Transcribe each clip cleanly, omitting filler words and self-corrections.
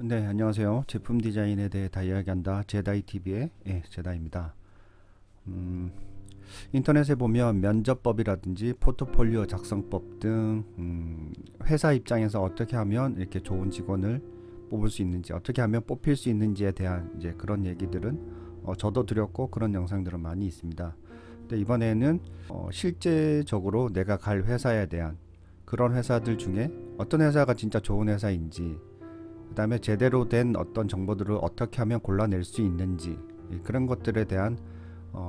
네, 안녕하세요. 제품 디자인에 대해 다 이야기한다. 제다이TV의 제다입니다. 음, 인터넷에 보면 면접법이라든지 포트폴리오 작성법 등 회사 입장에서 어떻게 하면 이렇게 좋은 직원을 뽑을 수 있는지, 어떻게 하면 뽑힐 수 있는지에 대한 이제 그런 얘기들은 저도 드렸고 그런 영상들은 많이 있습니다. 근데 이번에는 실제적으로 내가 갈 회사에 대한 그런 회사들 중에 어떤 회사가 진짜 좋은 회사인지, 그 다음에 제대로 된 어떤 정보들을 어떻게 하면 골라낼 수 있는지, 그런 것들에 대한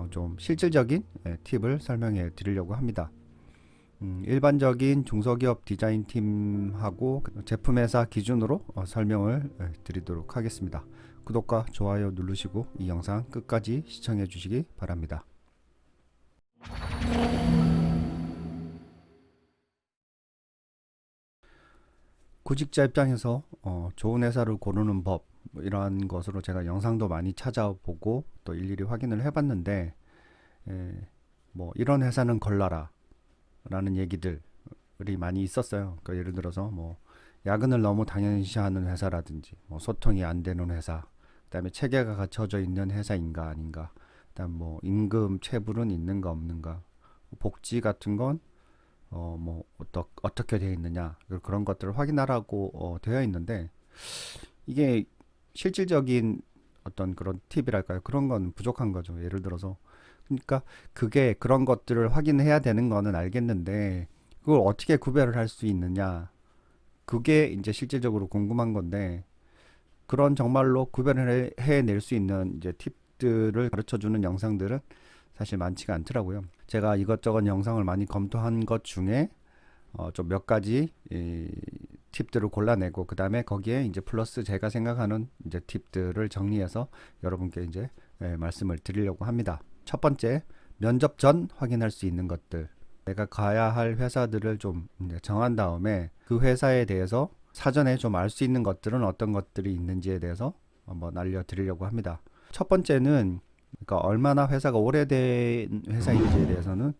좀 실질적인 팁을 설명해 드리려고 합니다. 일반적인 중소기업 디자인 팀하고 제품회사 기준으로 설명을 드리도록 하겠습니다. 구독과 좋아요 누르시고 이 영상 끝까지 시청해 주시기 바랍니다. 구직자 입장에서 좋은 회사를 고르는 법, 뭐 이러한 것으로 제가 영상도 많이 찾아보고 또 일일이 확인을 해봤는데, 뭐 이런 회사는 걸러라 라는 얘기들이 많이 있었어요. 그러니까 예를 들어서 뭐 야근을 너무 당연시하는 회사라든지, 뭐 소통이 안 되는 회사, 그다음에 체계가 갖춰져 있는 회사인가 아닌가, 그다음 뭐 임금 체불은 있는가 없는가, 복지 같은 건 뭐 어떻게 되어 있느냐, 그런 것들을 확인하라고 되어 있는데, 이게 실질적인 어떤 그런 팁이랄까요? 그런 건 부족한 거죠. 예를 들어서, 그러니까 그게 그런 것들을 확인해야 되는 거는 알겠는데, 그걸 어떻게 구별을 할 수 있느냐? 그게 이제 실질적으로 궁금한 건데, 그런 정말로 구별을 해낼 수 있는 이제 팁들을 가르쳐 주는 영상들은 사실 많지가 않더라고요. 제가 이것저것 영상을 많이 검토한 것 중에 좀 몇 가지 팁들을 골라내고, 그 다음에 거기에 이제 플러스 제가 생각하는 이제 팁들을 정리해서 여러분께 이제 말씀을 드리려고 합니다. 첫 번째, 면접 전 확인할 수 있는 것들. 내가 가야 할 회사들을 좀 이제 정한 다음에 그 회사에 대해서 사전에 좀 알 수 있는 것들은 어떤 것들이 있는지에 대해서 한번 알려드리려고 합니다. 첫 번째는, 그러니까 얼마나 회사가 오래된 회사인지에 대해서는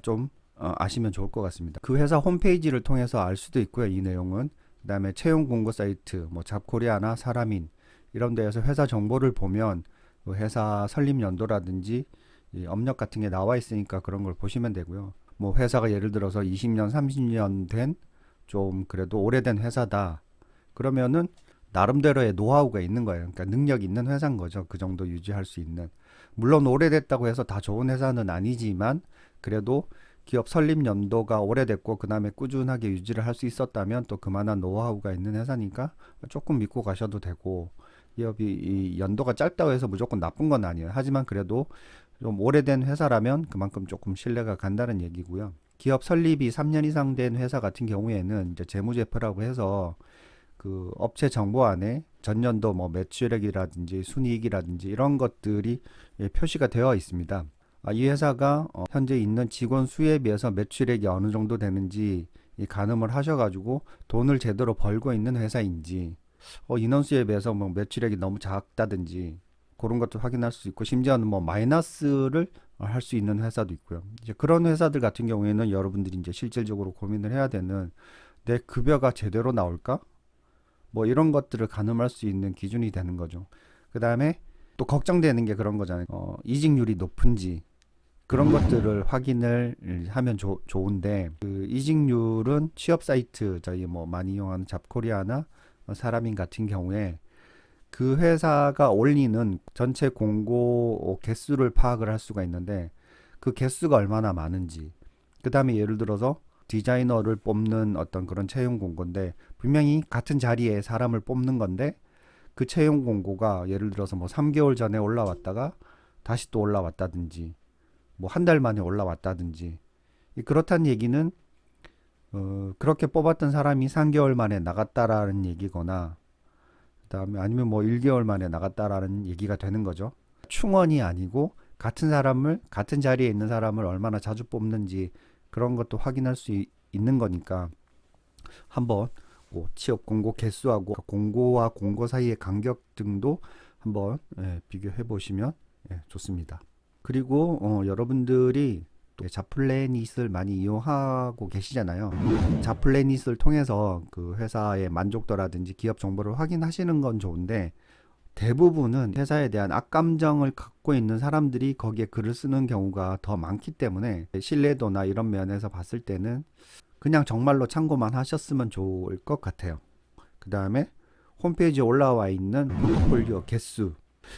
좀 아시면 좋을 것 같습니다. 그 회사 홈페이지를 통해서 알 수도 있고요, 이 내용은. 그다음에 채용 공고 사이트, 뭐 잡코리아나 사람인 이런 데에서 회사 정보를 보면 그 회사 설립 연도라든지 이 업력 같은 게 나와 있으니까 그런 걸 보시면 되고요. 뭐 회사가 예를 들어서 20년, 30년 된 좀 그래도 오래된 회사다. 그러면은 나름대로의 노하우가 있는 거예요. 그러니까 능력 있는 회사인 거죠. 그 정도 유지할 수 있는. 물론 오래됐다고 해서 다 좋은 회사는 아니지만, 그래도 기업 설립 연도가 오래됐고 그 다음에 꾸준하게 유지를 할 수 있었다면 또 그만한 노하우가 있는 회사니까 조금 믿고 가셔도 되고, 기업이 이 연도가 짧다고 해서 무조건 나쁜 건 아니에요. 하지만 그래도 좀 오래된 회사라면 그만큼 조금 신뢰가 간다는 얘기고요. 기업 설립이 3년 이상 된 회사 같은 경우에는 이제 재무제표라고 해서 그 업체 정보 안에 전년도 뭐 매출액이라든지 순이익이라든지 이런 것들이 표시가 되어 있습니다. 이 회사가 현재 있는 직원 수에 비해서 매출액이 어느 정도 되는지 가늠을 하셔가지고 돈을 제대로 벌고 있는 회사인지, 인원수에 비해서 뭐 매출액이 너무 작다든지 그런 것도 확인할 수 있고, 심지어는 뭐 마이너스를 할 수 있는 회사도 있고요. 이제 그런 회사들 같은 경우에는 여러분들이 이제 실질적으로 고민을 해야 되는, 내 급여가 제대로 나올까? 뭐 이런 것들을 가늠할 수 있는 기준이 되는 거죠. 그 다음에 또 걱정되는 게 그런 거잖아요. 이직률이 높은지 그런 것들을 확인을 하면 좋은데, 그 이직률은 취업 사이트 저희 뭐 많이 이용하는 잡코리아나 사람인 같은 경우에 그 회사가 올리는 전체 공고 개수를 파악을 할 수가 있는데, 그 개수가 얼마나 많은지, 그 다음에 예를 들어서 디자이너를 뽑는 어떤 그런 채용 공고인데 분명히 같은 자리에 사람을 뽑는 건데, 그 채용 공고가 예를 들어서 뭐 3개월 전에 올라왔다가 다시 또 올라왔다든지, 뭐 한 달 만에 올라왔다든지, 그렇다는 얘기는 그렇게 뽑았던 사람이 3개월 만에 나갔다라는 얘기거나, 그다음에 아니면 뭐 1개월 만에 나갔다라는 얘기가 되는 거죠. 충원이 아니고 같은 사람을, 같은 자리에 있는 사람을 얼마나 자주 뽑는지 그런 것도 확인할 수 있는 거니까, 한번 취업 공고 개수하고 공고와 공고 사이의 간격 등도 한번 비교해 보시면 좋습니다. 그리고 여러분들이 또 자플래닛을 많이 이용하고 계시잖아요. 자플래닛을 통해서 그 회사의 만족도라든지 기업 정보를 확인하시는 건 좋은데, 대부분은 회사에 대한 악감정을 갖고 있는 사람들이 거기에 글을 쓰는 경우가 더 많기 때문에 신뢰도나 이런 면에서 봤을 때는 그냥 정말로 참고만 하셨으면 좋을 것 같아요. 그 다음에 홈페이지에 올라와 있는 포트폴리오 개수,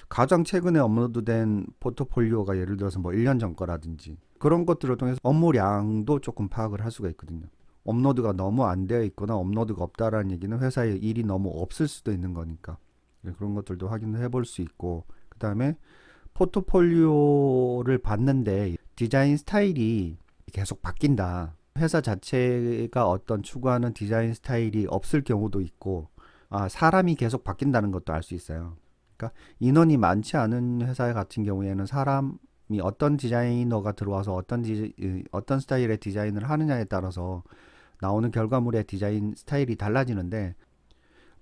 가장 최근에 업로드된 포트폴리오가 예를 들어서 뭐 1년 전 거라든지 그런 것들을 통해서 업무량도 조금 파악을 할 수가 있거든요. 업로드가 너무 안 되어 있거나 업로드가 없다라는 얘기는 회사에 일이 너무 없을 수도 있는 거니까 그런 것들도 확인을 해볼 수 있고, 그 다음에 포트폴리오를 봤는데 디자인 스타일이 계속 바뀐다. 회사 자체가 어떤 추구하는 디자인 스타일이 없을 경우도 있고, 사람이 계속 바뀐다는 것도 알 수 있어요. 그러니까 인원이 많지 않은 회사 같은 경우에는 사람이 어떤 디자이너가 들어와서 어떤 스타일의 디자인을 하느냐에 따라서 나오는 결과물의 디자인 스타일이 달라지는데,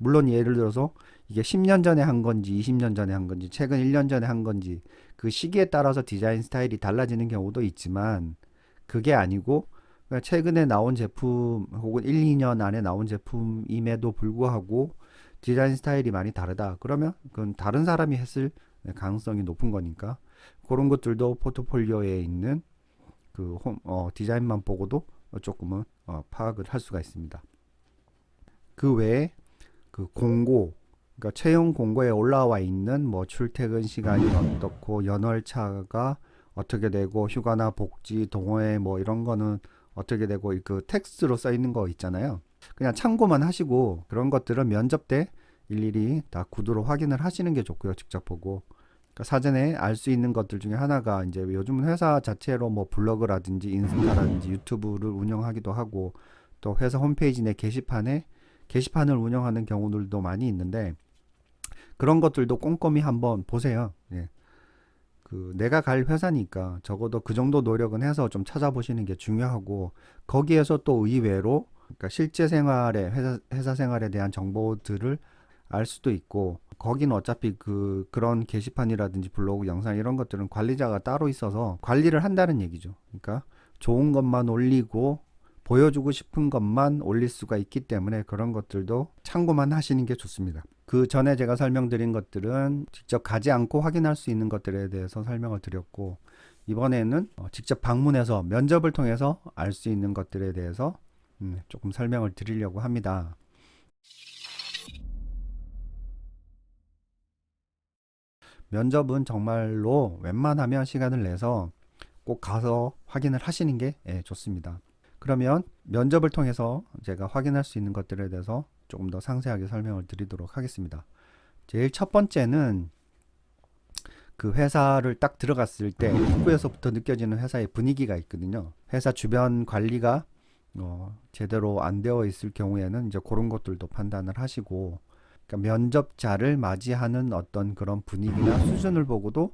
물론 예를 들어서 이게 10년 전에 한 건지 20년 전에 한 건지 최근 1년 전에 한 건지 그 시기에 따라서 디자인 스타일이 달라지는 경우도 있지만, 그게 아니고 그러니까 최근에 나온 제품 혹은 1, 2년 안에 나온 제품임에도 불구하고 디자인 스타일이 많이 다르다. 그러면 그건 다른 사람이 했을 가능성이 높은 거니까 그런 것들도 포트폴리오에 있는 디자인만 보고도 조금은 파악을 할 수가 있습니다. 그 외에 그 공고, 그러니까 채용 공고에 올라와 있는 뭐 출퇴근 시간이 어떻고 연월차가 어떻게 되고 휴가나 복지 동호회 뭐 이런 거는 어떻게 되고 그 텍스트로 써 있는 거 있잖아요. 그냥 참고만 하시고 그런 것들은 면접 때 일일이 다 구두로 확인을 하시는 게 좋고요. 직접 보고. 그러니까 사전에 알 수 있는 것들 중에 하나가 이제 요즘은 회사 자체로 뭐 블로그라든지 인스타라든지 유튜브를 운영하기도 하고, 또 회사 홈페이지 내 게시판을 운영하는 경우들도 많이 있는데, 그런 것들도 꼼꼼히 한번 보세요. 예. 내가 갈 회사니까 적어도 그 정도 노력은 해서 좀 찾아보시는 게 중요하고, 거기에서 또 의외로 그러니까 실제 생활에 회사 생활에 대한 정보들을 알 수도 있고, 거기는 어차피 그런 게시판이라든지 블로그 영상 이런 것들은 관리자가 따로 있어서 관리를 한다는 얘기죠. 그러니까 좋은 것만 올리고 보여주고 싶은 것만 올릴 수가 있기 때문에 그런 것들도 참고만 하시는 게 좋습니다. 그 전에 제가 설명드린 것들은 직접 가지 않고 확인할 수 있는 것들에 대해서 설명을 드렸고, 이번에는 직접 방문해서 면접을 통해서 알 수 있는 것들에 대해서 조금 설명을 드리려고 합니다. 면접은 정말로 웬만하면 시간을 내서 꼭 가서 확인을 하시는 게 좋습니다. 그러면 면접을 통해서 제가 확인할 수 있는 것들에 대해서 조금 더 상세하게 설명을 드리도록 하겠습니다. 제일 첫 번째는 그 회사를 딱 들어갔을 때 입구에서부터 느껴지는 회사의 분위기가 있거든요. 회사 주변 관리가 제대로 안 되어 있을 경우에는 이제 그런 것들도 판단을 하시고, 그러니까 면접자를 맞이하는 어떤 그런 분위기나 수준을 보고도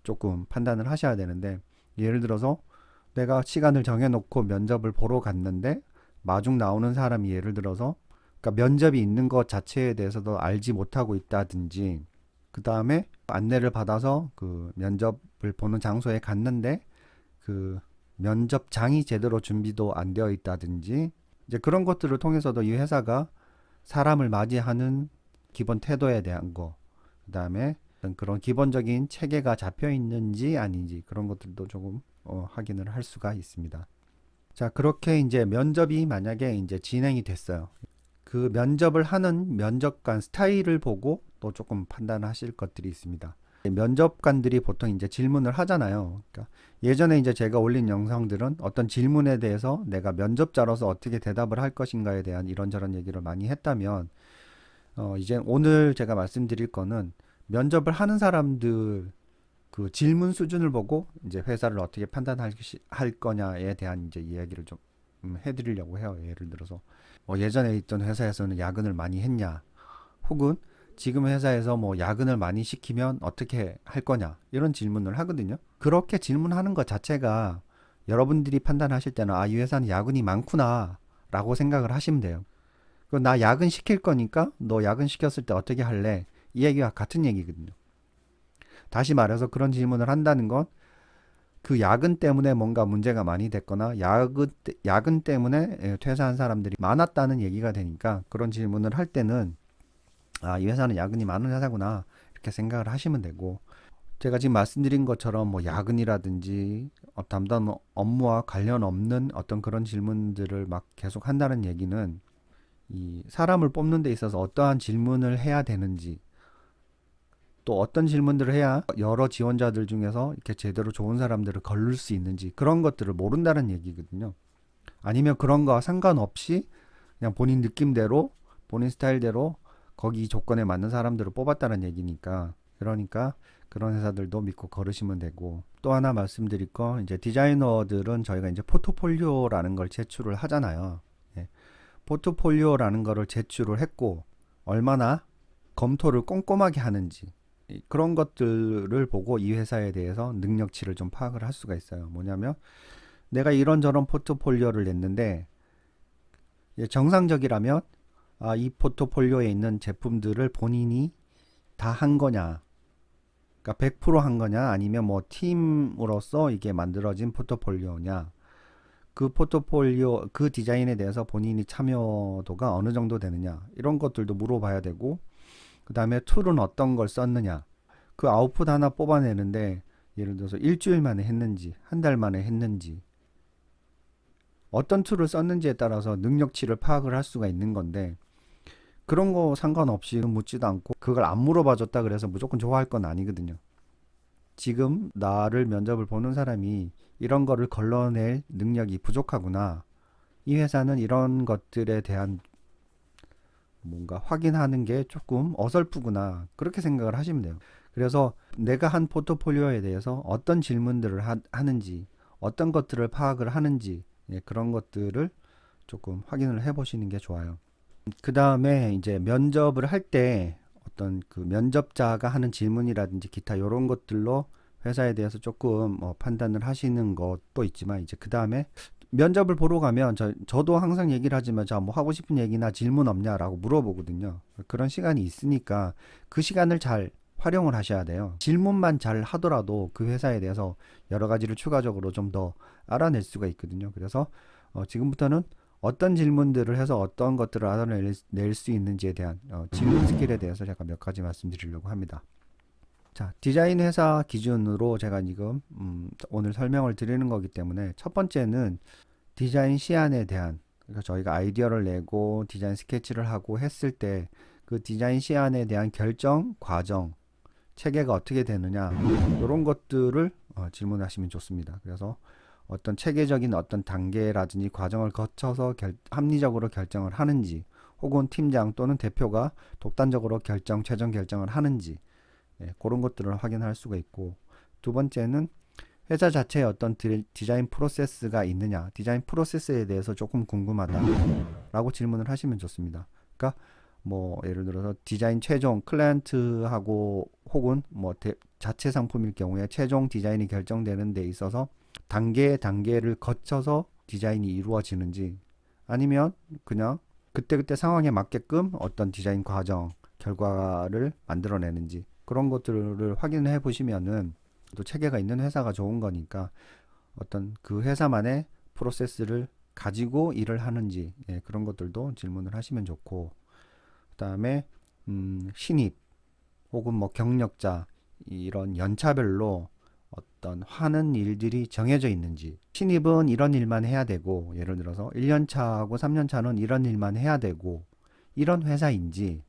조금 판단을 하셔야 되는데, 예를 들어서 내가 시간을 정해놓고 면접을 보러 갔는데 마중 나오는 사람이 예를 들어서 그러니까 면접이 있는 것 자체에 대해서도 알지 못하고 있다든지, 그 다음에 안내를 받아서 그 면접을 보는 장소에 갔는데 그 면접장이 제대로 준비도 안 되어 있다든지, 이제 그런 것들을 통해서도 이 회사가 사람을 맞이하는 기본 태도에 대한 거, 그 다음에 그런 기본적인 체계가 잡혀 있는지 아닌지 그런 것들도 조금 확인을 할 수가 있습니다. 자, 그렇게 이제 면접이 만약에 이제 진행이 됐어요. 그 면접을 하는 면접관 스타일을 보고 또 조금 판단하실 것들이 있습니다. 면접관들이 보통 이제 질문을 하잖아요. 그러니까 예전에 이제 제가 올린 영상들은 어떤 질문에 대해서 내가 면접자로서 어떻게 대답을 할 것인가에 대한 이런저런 얘기를 많이 했다면, 이제 오늘 제가 말씀드릴 거는 면접을 하는 사람들 그 질문 수준을 보고 이제 회사를 어떻게 판단할 거냐에 대한 이제 이야기를 좀 해드리려고 해요. 예를 들어서 예전에 있던 회사에서는 야근을 많이 했냐, 혹은 지금 회사에서 뭐 야근을 많이 시키면 어떻게 할 거냐, 이런 질문을 하거든요. 그렇게 질문하는 것 자체가 여러분들이 판단하실 때는 이 회사는 야근이 많구나 라고 생각을 하시면 돼요. 나 야근 시킬 거니까 너 야근 시켰을 때 어떻게 할래? 이 얘기와 같은 얘기거든요. 다시 말해서 그런 질문을 한다는 건 그 야근 때문에 뭔가 문제가 많이 됐거나 야근 때문에 퇴사한 사람들이 많았다는 얘기가 되니까 그런 질문을 할 때는 이 회사는 야근이 많은 회사구나 이렇게 생각을 하시면 되고, 제가 지금 말씀드린 것처럼 뭐 야근이라든지 담당 업무와 관련 없는 어떤 그런 질문들을 막 계속 한다는 얘기는 이 사람을 뽑는 데 있어서 어떠한 질문을 해야 되는지, 또 어떤 질문들을 해야 여러 지원자들 중에서 이렇게 제대로 좋은 사람들을 거를 수 있는지, 그런 것들을 모른다는 얘기거든요. 아니면 그런 거와 상관없이 그냥 본인 느낌대로 본인 스타일대로 거기 조건에 맞는 사람들을 뽑았다는 얘기니까, 그러니까 그런 회사들도 믿고 걸으시면 되고, 또 하나 말씀드릴 거, 이제 디자이너들은 저희가 이제 포트폴리오라는 걸 제출을 하잖아요. 예. 포트폴리오라는 거를 제출을 했고 얼마나 검토를 꼼꼼하게 하는지, 그런 것들을 보고 이 회사에 대해서 능력치를 좀 파악을 할 수가 있어요. 뭐냐면 내가 이런저런 포트폴리오를 냈는데 정상적이라면 이 포트폴리오에 있는 제품들을 본인이 다 한 거냐, 그러니까 100%한 거냐, 아니면 뭐 팀으로서 이게 만들어진 포트폴리오냐, 그 포트폴리오 그 디자인에 대해서 본인이 참여도가 어느 정도 되느냐, 이런 것들도 물어봐야 되고, 그 다음에 툴은 어떤 걸 썼느냐, 그 아웃풋 하나 뽑아내는데 예를 들어서 일주일 만에 했는지 한 달 만에 했는지, 어떤 툴을 썼는지에 따라서 능력치를 파악을 할 수가 있는 건데, 그런 거 상관없이 묻지도 않고 그걸 안 물어봐 줬다 그래서 무조건 좋아할 건 아니거든요. 지금 나를 면접을 보는 사람이 이런 거를 걸러낼 능력이 부족하구나, 이 회사는 이런 것들에 대한 뭔가 확인하는 게 조금 어설프구나, 그렇게 생각을 하시면 돼요. 그래서 내가 한 포트폴리오에 대해서 어떤 질문들을 하는지, 어떤 것들을 파악을 하는지, 그런 것들을 조금 확인을 해 보시는 게 좋아요. 그 다음에 이제 면접을 할 때 어떤 그 면접자가 하는 질문이라든지 기타 이런 것들로 회사에 대해서 조금 판단을 하시는 것도 있지만, 이제 그 다음에 면접을 보러 가면 저도 항상 얘기를 하지만, 자, 뭐 하고 싶은 얘기나 질문 없냐라고 물어보거든요. 그런 시간이 있으니까 그 시간을 잘 활용을 하셔야 돼요. 질문만 잘 하더라도 그 회사에 대해서 여러 가지를 추가적으로 좀 더 알아낼 수가 있거든요. 그래서 지금부터는 어떤 질문들을 해서 어떤 것들을 알아낼 수 있는지에 대한 질문 스킬에 대해서 제가 몇 가지 말씀드리려고 합니다. 자, 디자인 회사 기준으로 제가 지금 오늘 설명을 드리는 거기 때문에, 첫 번째는 디자인 시안에 대한, 그러니까 저희가 아이디어를 내고 디자인 스케치를 하고 했을 때 그 디자인 시안에 대한 결정 과정, 체계가 어떻게 되느냐, 이런 것들을 질문하시면 좋습니다. 그래서 어떤 체계적인 어떤 단계라든지 과정을 거쳐서 합리적으로 결정을 하는지, 혹은 팀장 또는 대표가 독단적으로 최종 결정을 하는지, 그런 것들을 확인할 수가 있고, 두 번째는 회사 자체에 어떤 디자인 프로세스가 있느냐, 디자인 프로세스에 대해서 조금 궁금하다라고 질문을 하시면 좋습니다. 그러니까 뭐 예를 들어서 디자인 최종 클라이언트하고 혹은 뭐 자체 상품일 경우에 최종 디자인이 결정되는 데 있어서 단계를 거쳐서 디자인이 이루어지는지, 아니면 그냥 그때그때 상황에 맞게끔 어떤 디자인 과정 결과를 만들어내는지, 그런 것들을 확인해 보시면은 또 체계가 있는 회사가 좋은 거니까 어떤 그 회사만의 프로세스를 가지고 일을 하는지, 그런 것들도 질문을 하시면 좋고, 그 다음에 신입 혹은 뭐 경력자, 이런 연차별로 어떤 하는 일들이 정해져 있는지, 신입은 이런 일만 해야 되고 예를 들어서 1년차하고 3년차는 이런 일만 해야 되고, 이런 회사인지,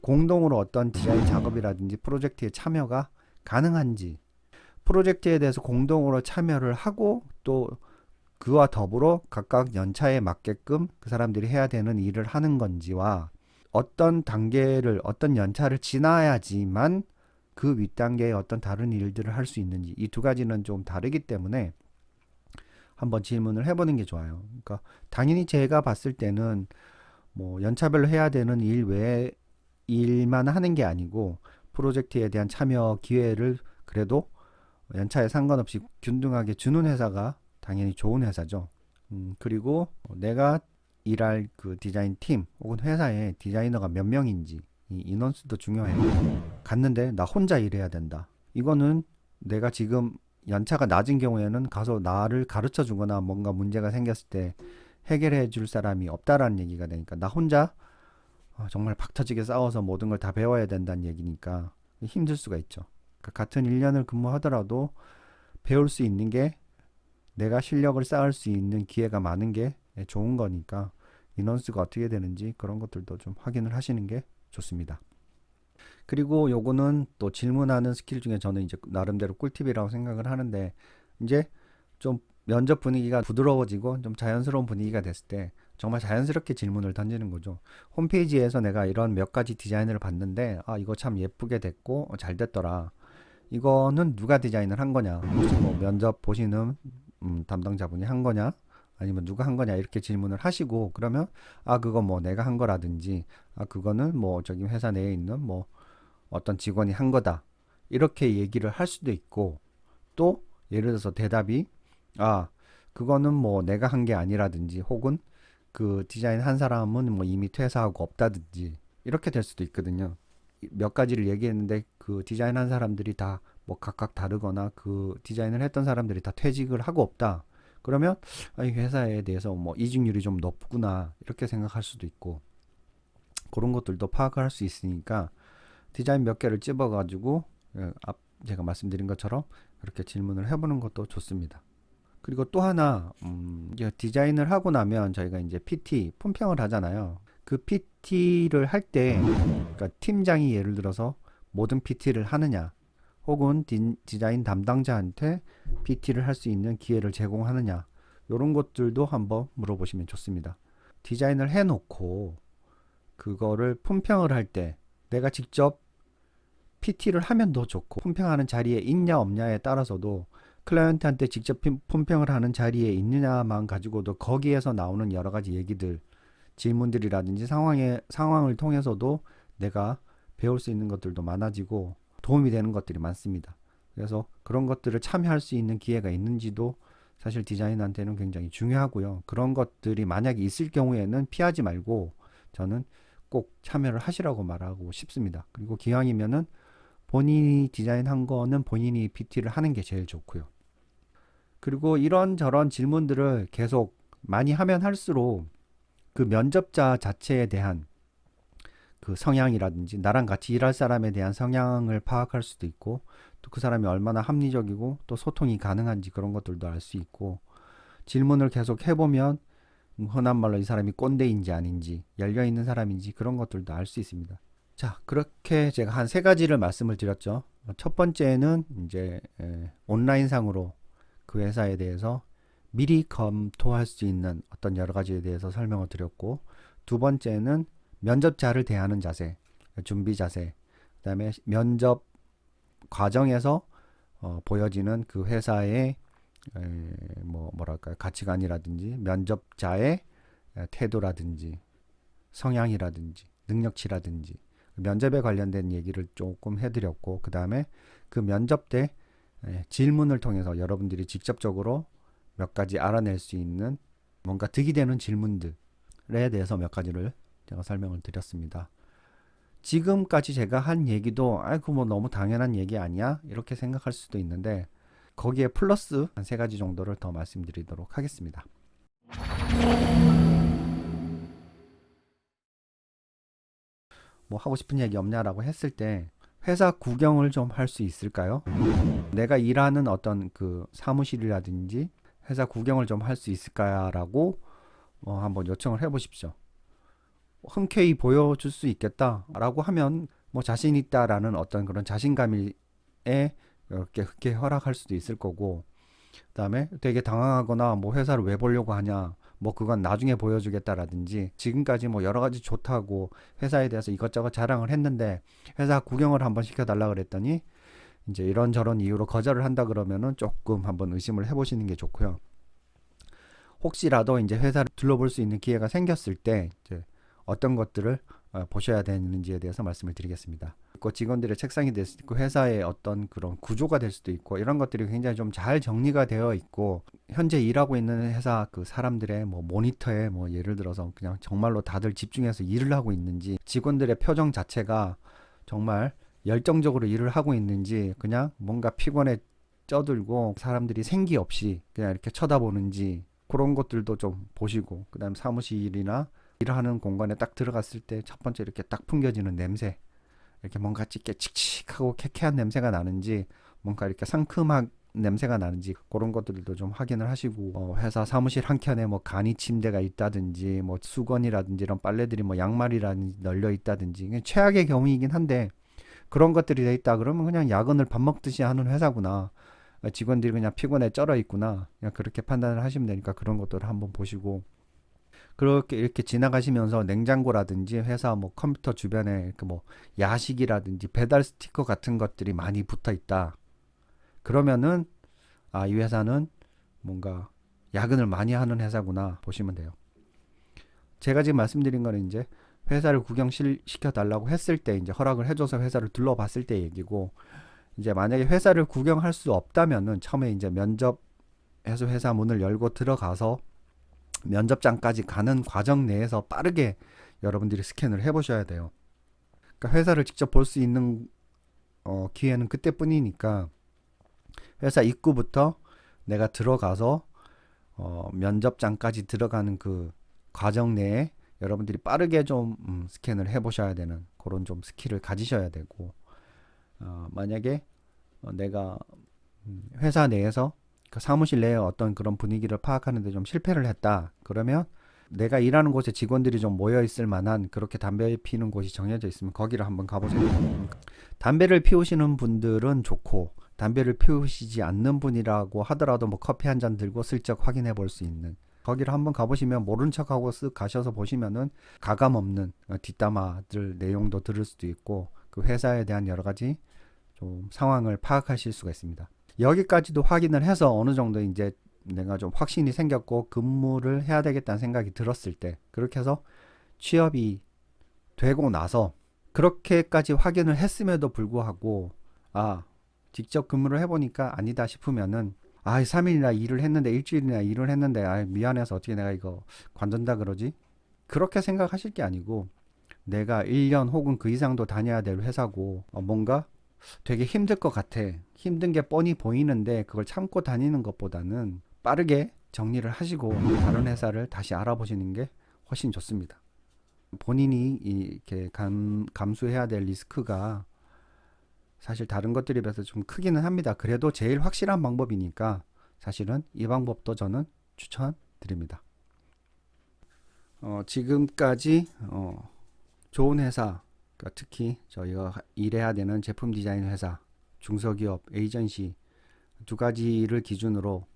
공동으로 어떤 디자인 작업이라든지 프로젝트에 참여가 가능한지, 프로젝트에 대해서 공동으로 참여를 하고 또 그와 더불어 각각 연차에 맞게끔 그 사람들이 해야 되는 일을 하는 건지와, 어떤 단계를 어떤 연차를 지나야지만 그 윗단계의 어떤 다른 일들을 할 수 있는지, 이 두 가지는 좀 다르기 때문에 한번 질문을 해보는 게 좋아요. 그러니까 당연히 제가 봤을 때는 뭐 연차별로 해야 되는 일 외에 일만 하는 게 아니고, 프로젝트에 대한 참여 기회를 그래도 연차에 상관없이 균등하게 주는 회사가 당연히 좋은 회사죠. 그리고 내가 일할 그 디자인 팀 혹은 회사에 디자이너가 몇 명인지, 이 인원수도 중요해요. 갔는데 나 혼자 일해야 된다, 이거는 내가 지금 연차가 낮은 경우에는 가서 나를 가르쳐 주거나 뭔가 문제가 생겼을 때 해결해 줄 사람이 없다라는 얘기가 되니까 나 혼자 정말 박터지게 싸워서 모든 걸 다 배워야 된다는 얘기니까 힘들 수가 있죠. 그러니까 같은 1년을 근무하더라도 배울 수 있는 게 내가 실력을 쌓을 수 있는 기회가 많은 게 좋은 거니까 인원수가 어떻게 되는지 그런 것들도 좀 확인을 하시는 게 좋습니다. 그리고 요거는 또 질문하는 스킬 중에 저는 이제 나름대로 꿀팁이라고 생각을 하는데 이제 좀 면접 분위기가 부드러워지고 좀 자연스러운 분위기가 됐을 때 정말 자연스럽게 질문을 던지는 거죠. 홈페이지에서 내가 이런 몇 가지 디자인을 봤는데 이거 참 예쁘게 됐고 잘 됐더라. 이거는 누가 디자인을 한 거냐? 혹시 뭐 면접 보시는 담당자분이 한 거냐? 아니면 누가 한 거냐? 이렇게 질문을 하시고 그러면 그거 뭐 내가 한 거라든지 그거는 뭐 저기 회사 내에 있는 뭐 어떤 직원이 한 거다. 이렇게 얘기를 할 수도 있고 또 예를 들어서 대답이 그거는 뭐 내가 한 게 아니라든지 혹은 그 디자인 한 사람은 뭐 이미 퇴사하고 없다든지 이렇게 될 수도 있거든요. 몇 가지를 얘기했는데 그 디자인 한 사람들이 다 뭐 각각 다르거나 그 디자인을 했던 사람들이 다 퇴직을 하고 없다. 그러면 이 회사에 대해서 뭐 이직률이 좀 높구나 이렇게 생각할 수도 있고 그런 것들도 파악을 할 수 있으니까 디자인 몇 개를 집어가지고 제가 말씀드린 것처럼 그렇게 질문을 해보는 것도 좋습니다. 그리고 또 하나 이제 디자인을 하고 나면 저희가 이제 PT 품평을 하잖아요. 그 PT를 할 때 그러니까 팀장이 예를 들어서 모든 PT를 하느냐 혹은 디자인 담당자한테 PT를 할 수 있는 기회를 제공하느냐 이런 것들도 한번 물어보시면 좋습니다. 디자인을 해놓고 그거를 품평을 할 때 내가 직접 PT를 하면 더 좋고 품평하는 자리에 있냐 없냐에 따라서도 클라이언트한테 직접 품평을 하는 자리에 있느냐만 가지고도 거기에서 나오는 여러 가지 얘기들 질문들이라든지 상황을 통해서도 내가 배울 수 있는 것들도 많아지고 도움이 되는 것들이 많습니다. 그래서 그런 것들을 참여할 수 있는 기회가 있는지도 사실 디자인한테는 굉장히 중요하고요. 그런 것들이 만약에 있을 경우에는 피하지 말고 저는 꼭 참여를 하시라고 말하고 싶습니다. 그리고 기왕이면은 본인이 디자인한 거는 본인이 PT를 하는 게 제일 좋고요. 그리고 이런저런 질문들을 계속 많이 하면 할수록 그 면접자 자체에 대한 그 성향이라든지 나랑 같이 일할 사람에 대한 성향을 파악할 수도 있고 또 그 사람이 얼마나 합리적이고 또 소통이 가능한지 그런 것들도 알 수 있고 질문을 계속 해보면 흔한 말로 이 사람이 꼰대인지 아닌지 열려있는 사람인지 그런 것들도 알 수 있습니다. 자, 그렇게 제가 한 세 가지를 말씀을 드렸죠. 첫 번째는 이제 온라인상으로 그 회사에 대해서 미리 검토할 수 있는 어떤 여러 가지에 대해서 설명을 드렸고 두 번째는 면접자를 대하는 자세, 준비 자세, 그다음에 면접 과정에서 보여지는 그 회사의 뭐랄까요 가치관이라든지 면접자의 태도라든지 성향이라든지 능력치라든지 면접에 관련된 얘기를 조금 해드렸고 그 다음에 그 면접 때 질문을 통해서 여러분들이 직접적으로 몇 가지 알아낼 수 있는 뭔가 득이 되는 질문들에 대해서 몇 가지를 제가 설명을 드렸습니다. 지금까지 제가 한 얘기도 뭐 너무 당연한 얘기 아니야? 이렇게 생각할 수도 있는데 거기에 플러스 한 세 가지 정도를 더 말씀드리도록 하겠습니다. 뭐 하고 싶은 얘기 없냐라고 했을 때 회사 구경을 좀 할 수 있을까요? 내가 일하는 어떤 그 사무실이라든지 회사 구경을 좀 할 수 있을까라고 한번 요청을 해보십시오. 흔쾌히 보여줄 수 있겠다라고 하면 뭐 자신 있다라는 어떤 그런 자신감에 이렇게 흔쾌히 허락할 수도 있을 거고 그다음에 되게 당황하거나 뭐 회사를 왜 보려고 하냐 뭐 그건 나중에 보여주겠다라든지 지금까지 뭐 여러 가지 좋다고 회사에 대해서 이것저것 자랑을 했는데 회사 구경을 한번 시켜달라 그랬더니 이제 이런저런 이유로 거절을 한다 그러면은 조금 한번 의심을 해보시는 게 좋고요. 혹시라도 이제 회사를 둘러볼 수 있는 기회가 생겼을 때 이제 어떤 것들을 보셔야 되는지에 대해서 말씀을 드리겠습니다. 직원들의 책상이 될 수도 있고 회사의 어떤 그런 구조가 될 수도 있고 이런 것들이 굉장히 좀 잘 정리가 되어 있고 현재 일하고 있는 회사 그 사람들의 뭐 모니터에 뭐 예를 들어서 그냥 정말로 다들 집중해서 일을 하고 있는지 직원들의 표정 자체가 정말 열정적으로 일을 하고 있는지 그냥 뭔가 피곤해 쪄들고 사람들이 생기 없이 그냥 이렇게 쳐다보는지 그런 것들도 좀 보시고, 그다음 사무실이나 일하는 공간에 딱 들어갔을 때 첫 번째 이렇게 딱 풍겨지는 냄새, 이렇게 뭔가 찌게 칙칙하고 쾌쾌한 냄새가 나는지, 뭔가 이렇게 상큼한 냄새가 나는지 그런 것들도 좀 확인을 하시고, 회사 사무실 한켠에 뭐 간이 침대가 있다든지 뭐 수건이라든지 이런 빨래들이 뭐 양말이라든지 널려 있다든지, 그냥 최악의 경우이긴 한데 그런 것들이 돼 있다 그러면 그냥 야근을 밥 먹듯이 하는 회사구나, 직원들이 그냥 피곤해 쩔어 있구나, 그냥 그렇게 판단을 하시면 되니까 그런 것들을 한번 보시고, 그렇게 이렇게 지나가시면서 냉장고라든지 회사 뭐 컴퓨터 주변에 이렇게 뭐 야식이라든지 배달 스티커 같은 것들이 많이 붙어 있다. 그러면은 이 회사는 뭔가 야근을 많이 하는 회사구나 보시면 돼요. 제가 지금 말씀드린 거는 이제 회사를 구경시켜 달라고 했을 때 이제 허락을 해줘서 회사를 둘러봤을 때 얘기고, 이제 만약에 회사를 구경할 수 없다면은 처음에 이제 면접해서 회사 문을 열고 들어가서 면접장까지 가는 과정 내에서 빠르게 여러분들이 스캔을 해보셔야 돼요. 그러니까 회사를 직접 볼 수 있는 기회는 그때뿐이니까 회사 입구부터 내가 들어가서 면접장까지 들어가는 그 과정 내에 여러분들이 빠르게 좀 스캔을 해보셔야 되는 그런 좀 스킬을 가지셔야 되고, 만약에 내가 회사 내에서 그 사무실 내에 어떤 그런 분위기를 파악하는데 좀 실패를 했다 그러면, 내가 일하는 곳에 직원들이 좀 모여 있을 만한 그렇게 담배 피우는 곳이 정해져 있으면 거기를 한번 가보세요. 담배를 피우시는 분들은 좋고, 담배를 피우시지 않는 분이라고 하더라도 뭐 커피 한 잔 들고 슬쩍 확인해 볼 수 있는, 거기를 한번 가보시면 모른 척하고 쓱 가셔서 보시면은 가감 없는 뒷담화들 내용도 들을 수도 있고, 그 회사에 대한 여러 가지 좀 상황을 파악하실 수가 있습니다. 여기까지도 확인을 해서 어느 정도 이제 내가 좀 확신이 생겼고 근무를 해야 되겠다는 생각이 들었을 때, 그렇게 해서 취업이 되고 나서 그렇게까지 확인을 했음에도 불구하고 직접 근무를 해보니까 아니다 싶으면은 3일이나 일을 했는데, 일주일이나 일을 했는데 미안해서 어떻게 내가 이거 관둔다 그러지? 그렇게 생각하실 게 아니고, 내가 1년 혹은 그 이상도 다녀야 될 회사고 뭔가 되게 힘들 것 같아, 힘든 게 뻔히 보이는데 그걸 참고 다니는 것보다는 빠르게 정리를 하시고 다른 회사를 다시 알아보시는 게 훨씬 좋습니다. 본인이 이렇게 감수해야 될 리스크가 사실 다른 것들에 비해서 좀 크기는 합니다. 그래도 제일 확실한 방법이니까 사실은 이 방법도 저는 추천드립니다. 지금까지 좋은 회사, 그러니까 특히 저희가 일해야 되는 제품 디자인 회사, 중소기업, 에이전시 두 가지를 기준으로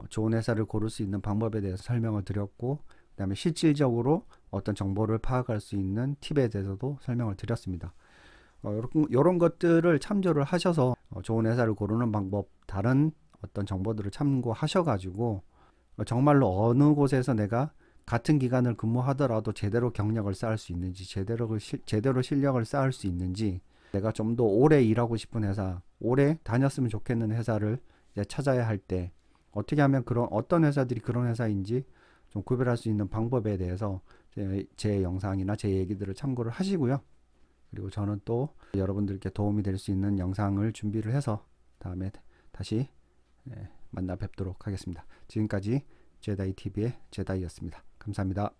좋은 회사를 고를 수 있는 방법에 대해서 설명을 드렸고, 그 다음에 실질적으로 어떤 정보를 파악할 수 있는 팁에 대해서도 설명을 드렸습니다. 이런 것들을 참조를 하셔서 좋은 회사를 고르는 방법, 다른 어떤 정보들을 참고하셔가지고 정말로 어느 곳에서 내가 같은 기간을 근무하더라도 제대로 경력을 쌓을 수 있는지, 제대로 실력을 쌓을 수 있는지, 내가 좀 더 오래 일하고 싶은 회사, 오래 다녔으면 좋겠는 회사를 이제 찾아야 할 때 어떻게 하면 어떤 회사들이 그런 회사인지 좀 구별할 수 있는 방법에 대해서 제 영상이나 제 얘기들을 참고를 하시고요. 그리고 저는 또 여러분들께 도움이 될 수 있는 영상을 준비를 해서 다음에 다시 만나 뵙도록 하겠습니다. 지금까지 제다이TV의 제다이였습니다. 감사합니다.